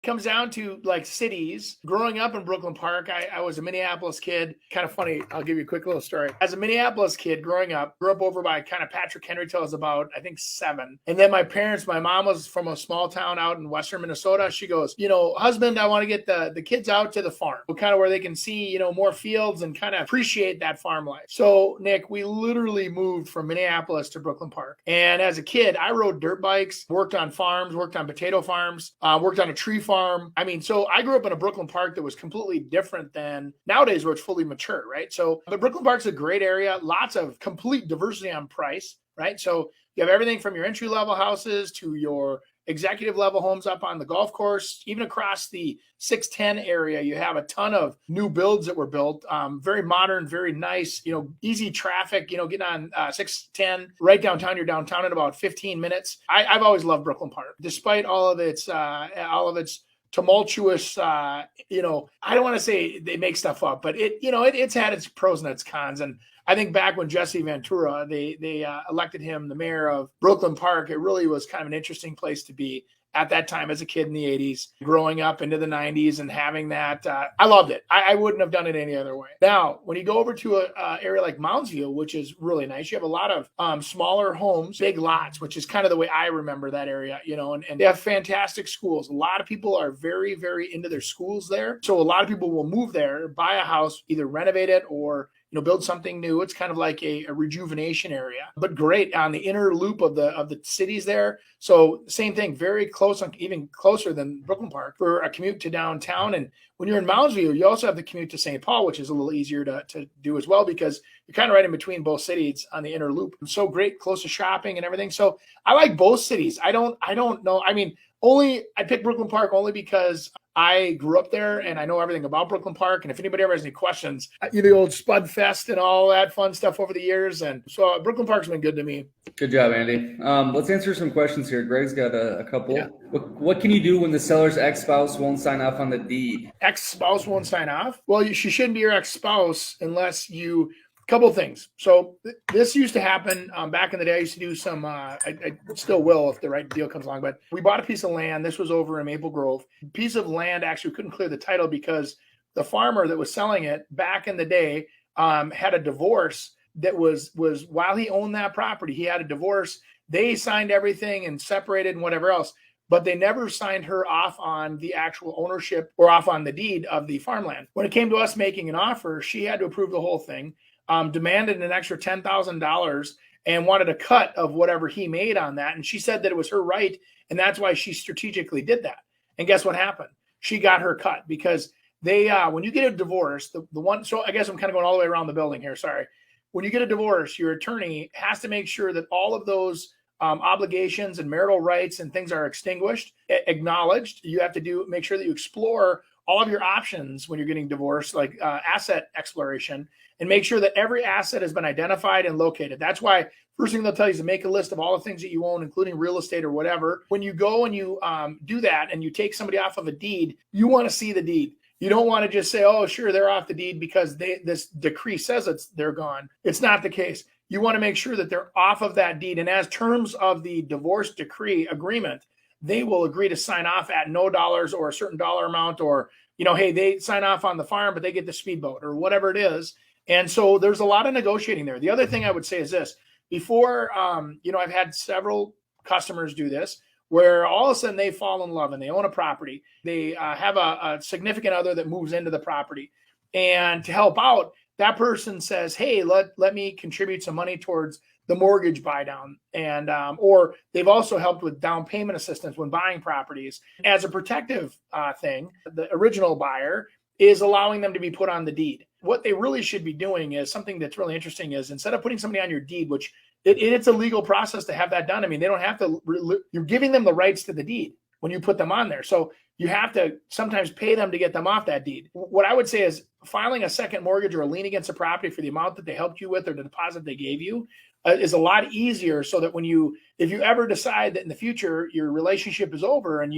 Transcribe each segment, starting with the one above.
comes down to like cities. Growing up in Brooklyn Park, I was a Minneapolis kid. Kind of funny. I'll give you a quick little story. As a Minneapolis kid growing up, grew up over by kind of Patrick Henry till I was about, I think, 7. And then my mom was from a small town out in western Minnesota. She goes, husband, I want to get the kids out to the farm, kind of where they can see, more fields and kind of appreciate that farm life. So Nick, we literally moved from Minneapolis to Brooklyn Park. And as a kid, I rode dirt bikes, worked on farms, worked on potato farms, worked on a tree farm. I mean, so I grew up in a Brooklyn Park that was completely different than nowadays where it's fully mature, right? So, but Brooklyn Park's a great area, lots of complete diversity on price, right? So you have everything from your entry level houses to your executive level homes up on the golf course, even across the 610 area. You have a ton of new builds that were built, very modern, very nice, easy traffic, getting on 610 right downtown. You're downtown in about 15 minutes. I've always loved Brooklyn Park, despite all of its tumultuous, I don't want to say they make stuff up, but it's had its pros and its cons. And I think back when Jesse Ventura, they elected him the mayor of Brooklyn Park, it really was kind of an interesting place to be at that time as a kid in the 80s, growing up into the 90s and having that. I loved it. I wouldn't have done it any other way. Now, when you go over to an area like Moundsview, which is really nice, you have a lot of smaller homes, big lots, which is kind of the way I remember that area, and they have fantastic schools. A lot of people are very, very into their schools there. So a lot of people will move there, buy a house, either renovate it or build something new. It's kind of like a rejuvenation area, but great on the inner loop of the cities there. So same thing, very close, even closer than Brooklyn Park for a commute to downtown. And when you're in Moundsview, you also have the commute to St. Paul, which is a little easier to do as well, because you're kind of right in between both cities on the inner loop. So great, close to shopping and everything. So I like both cities. I don't know. I mean, I picked Brooklyn Park only because I grew up there and I know everything about Brooklyn Park. And if anybody ever has any questions, the old Spud Fest and all that fun stuff over the years. And so Brooklyn Park's been good to me. Good job, Andy. Let's answer some questions here. Greg's got a couple. Yeah. What can you do when the seller's ex-spouse won't sign off on the deed? Ex-spouse won't sign off? Well, she shouldn't be your ex-spouse unless you... Couple of things. So this used to happen back in the day. I used to do some, I still will if the right deal comes along, but we bought a piece of land. This was over in Maple Grove. Piece of land actually couldn't clear the title because the farmer that was selling it back in the day had a divorce that was while he owned that property, he had a divorce. They signed everything and separated and whatever else, but they never signed her off on the actual ownership or off on the deed of the farmland. When it came to us making an offer, she had to approve the whole thing. Demanded an extra $10,000 and wanted a cut of whatever he made on that. And she said that it was her right. And that's why she strategically did that. And guess what happened? She got her cut because they, when you get a divorce, the one, so I guess I'm kind of going all the way around the building here. Sorry. When you get a divorce, your attorney has to make sure that all of those obligations and marital rights and things are extinguished, acknowledged. You have to make sure that you explore all of your options when you're getting divorced, like asset exploration, and make sure that every asset has been identified and located. That's why first thing they'll tell you is to make a list of all the things that you own, including real estate or whatever. When you go and you do that and you take somebody off of a deed, you want to see the deed. You don't want to just say, oh, sure, they're off the deed because this decree says they're gone. It's not the case. You want to make sure that they're off of that deed. And as terms of the divorce decree agreement, they will agree to sign off at no dollars or a certain dollar amount, or, hey, they sign off on the farm, but they get the speedboat or whatever it is. And so there's a lot of negotiating there. The other thing I would say is this. Before, I've had several customers do this where all of a sudden they fall in love and they own a property. They have a significant other that moves into the property. And to help out, that person says, hey, let me contribute some money towards the mortgage buy down. And or they've also helped with down payment assistance when buying properties. As a protective thing, the original buyer is allowing them to be put on the deed. What they really should be doing is something that's really interesting is instead of putting somebody on your deed, which it's a legal process to have that done. I mean, they don't have to, you're giving them the rights to the deed when you put them on there. So you have to sometimes pay them to get them off that deed. What I would say is filing a second mortgage or a lien against a property for the amount that they helped you with or the deposit they gave you is a lot easier, so that if you ever decide that in the future your relationship is over and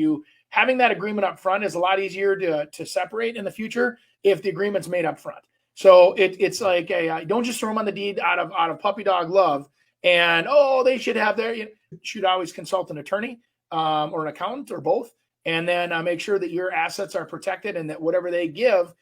having that agreement up front is a lot easier to separate in the future if the agreement's made up front. So it's like don't just throw them on the deed out of puppy dog love and, they should have you should always consult an attorney or an accountant or both and then make sure that your assets are protected and that whatever they give